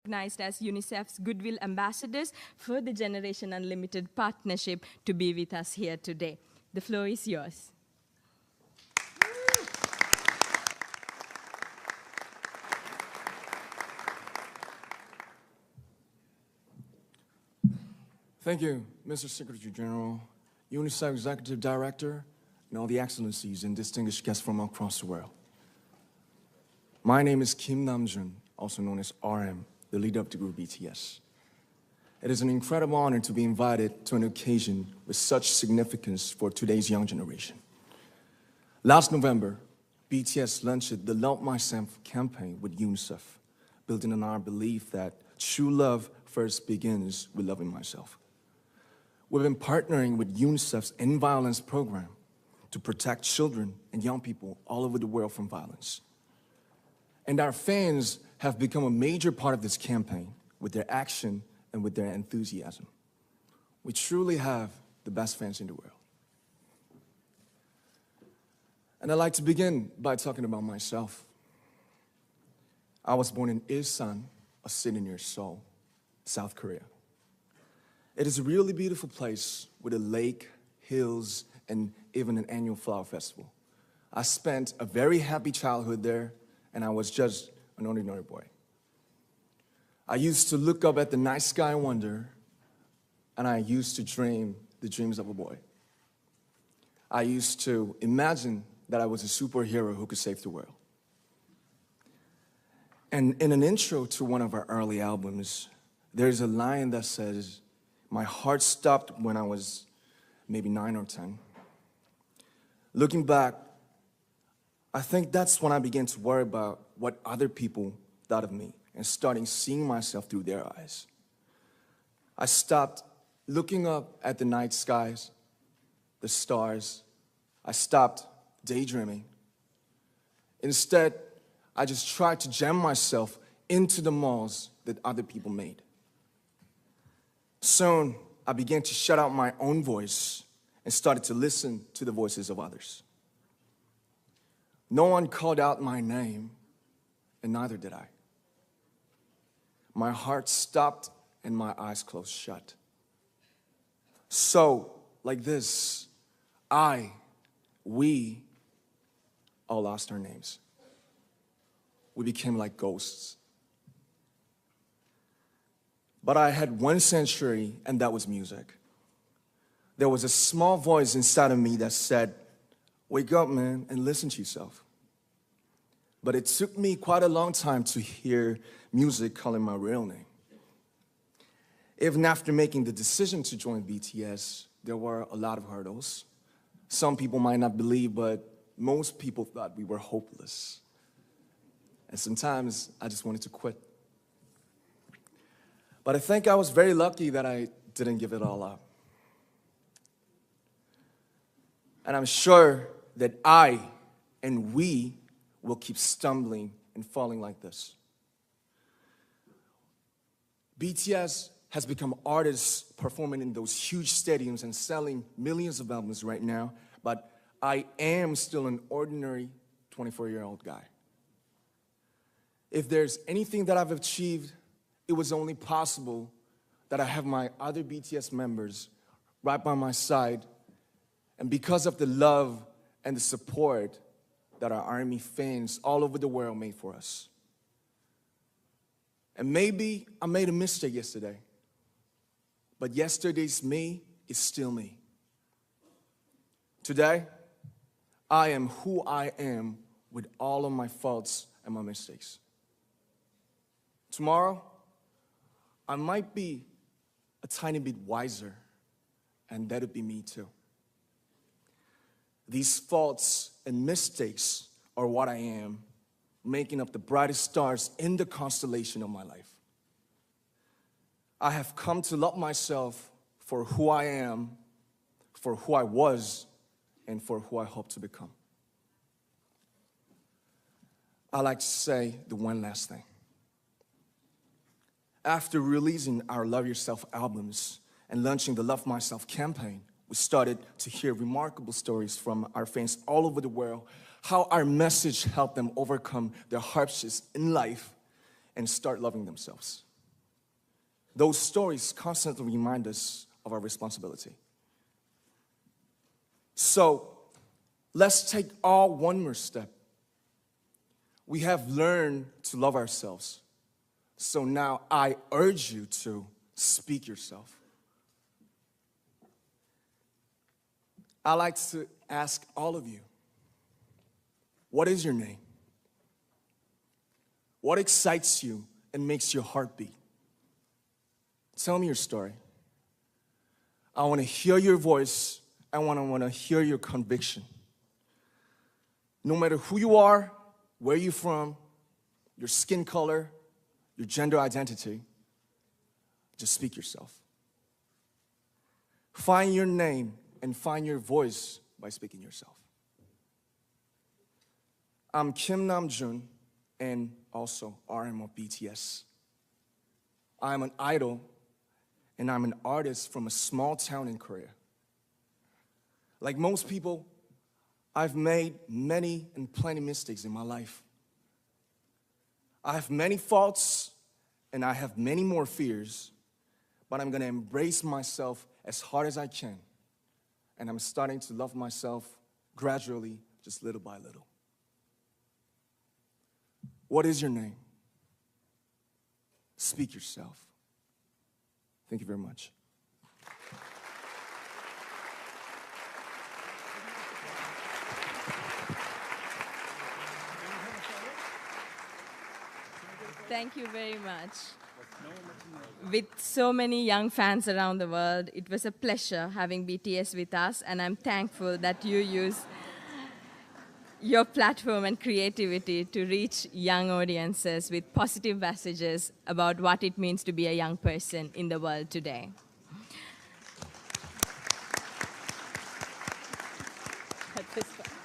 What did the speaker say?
recognized as UNICEF's Goodwill Ambassadors for the Generation Unlimited partnership to be with us here today. The floor is yours. Thank you, Mr. Secretary General, UNICEF Executive Director, and all the excellencies and distinguished guests from across the world. My name is Kim Namjoon, also known as RM, the leader of the group BTS. It is an incredible honor to be invited to an occasion with such significance for today's young generation. Last November, BTS launched the Love Myself campaign with UNICEF, building on our belief that true love first begins with loving myself. We've been partnering with UNICEF's End Violence program to protect children and young people all over the world from violence. And our fans have become a major part of this campaign with their action and with their enthusiasm. We truly have the best fans in the world. And I'd like to begin by talking about myself. I was born in Ilsan, a city near Seoul, South Korea. It is a really beautiful place with a lake, hills, and even an annual flower festival. I spent a very happy childhood there, and I was just an ordinary boy. I used to look up at the night sky and wonder, and I used to dream the dreams of a boy. I used to imagine that I was a superhero who could save the world. And in an intro to one of our early albums, there's a line that says, "My heart stopped when I was maybe 9 or 10. Looking back, I think that's when I began to worry about what other people thought of me and starting seeing myself through their eyes. I stopped looking up at the night skies, the stars. I stopped daydreaming. Instead, I just tried to jam myself into the malls that other people made. Soon, I began to shut out my own voice and started to listen to the voices of others. No one called out my name, and neither did I. My heart stopped and my eyes closed shut. So, like this, we all lost our names. We became like ghosts. But I had one sanctuary, and that was music. There was a small voice inside of me that said, "Wake up, man, and listen to yourself." But it took me quite a long time to hear music calling my real name. Even after making the decision to join BTS, there were a lot of hurdles. Some people might not believe, but most people thought we were hopeless. And sometimes I just wanted to quit. But I think I was very lucky that I didn't give it all up. And I'm sure that I and we will keep stumbling and falling like this. BTS has become artists performing in those huge stadiums and selling millions of albums right now, but I am still an ordinary 24-year-old guy. If there's anything that I've achieved, it was only possible that I have my other BTS members right by my side, and because of the love and the support that our ARMY fans all over the world made for us. And maybe I made a mistake yesterday, but yesterday's me is still me. Today, I am who I am with all of my faults and my mistakes. Tomorrow, I might be a tiny bit wiser, and that'll be me too. These faults and mistakes are what I am, making up the brightest stars in the constellation of my life. I have come to love myself for who I am, for who I was, and for who I hope to become. I like to say the one last thing. After releasing our Love Yourself albums and launching the Love Myself campaign, we started to hear remarkable stories from our fans all over the world, how our message helped them overcome their hardships in life and start loving themselves. Those stories constantly remind us of our responsibility. So let's take all one more step. We have learned to love ourselves. So now I urge you to speak yourself. I like to ask all of you, what is your name? What excites you and makes your heart beat? Tell me your story. I want to hear your voice. I want to hear your conviction. No matter who you are, where you're from, your skin color, your gender identity, just speak yourself. Find your name and find your voice by speaking yourself. I'm Kim Namjoon and also RM of BTS. I'm an idol and I'm an artist from a small town in Korea. Like most people, I've made many and plenty mistakes in my life. I have many faults and I have many more fears, but I'm gonna embrace myself as hard as I can. And I'm starting to love myself gradually, just little by little. What is your name? Speak yourself. Thank you very much. Thank you very much. With so many young fans around the world, it was a pleasure having BTS with us, and I'm thankful that you use your platform and creativity to reach young audiences with positive messages about what it means to be a young person in the world today. At this point.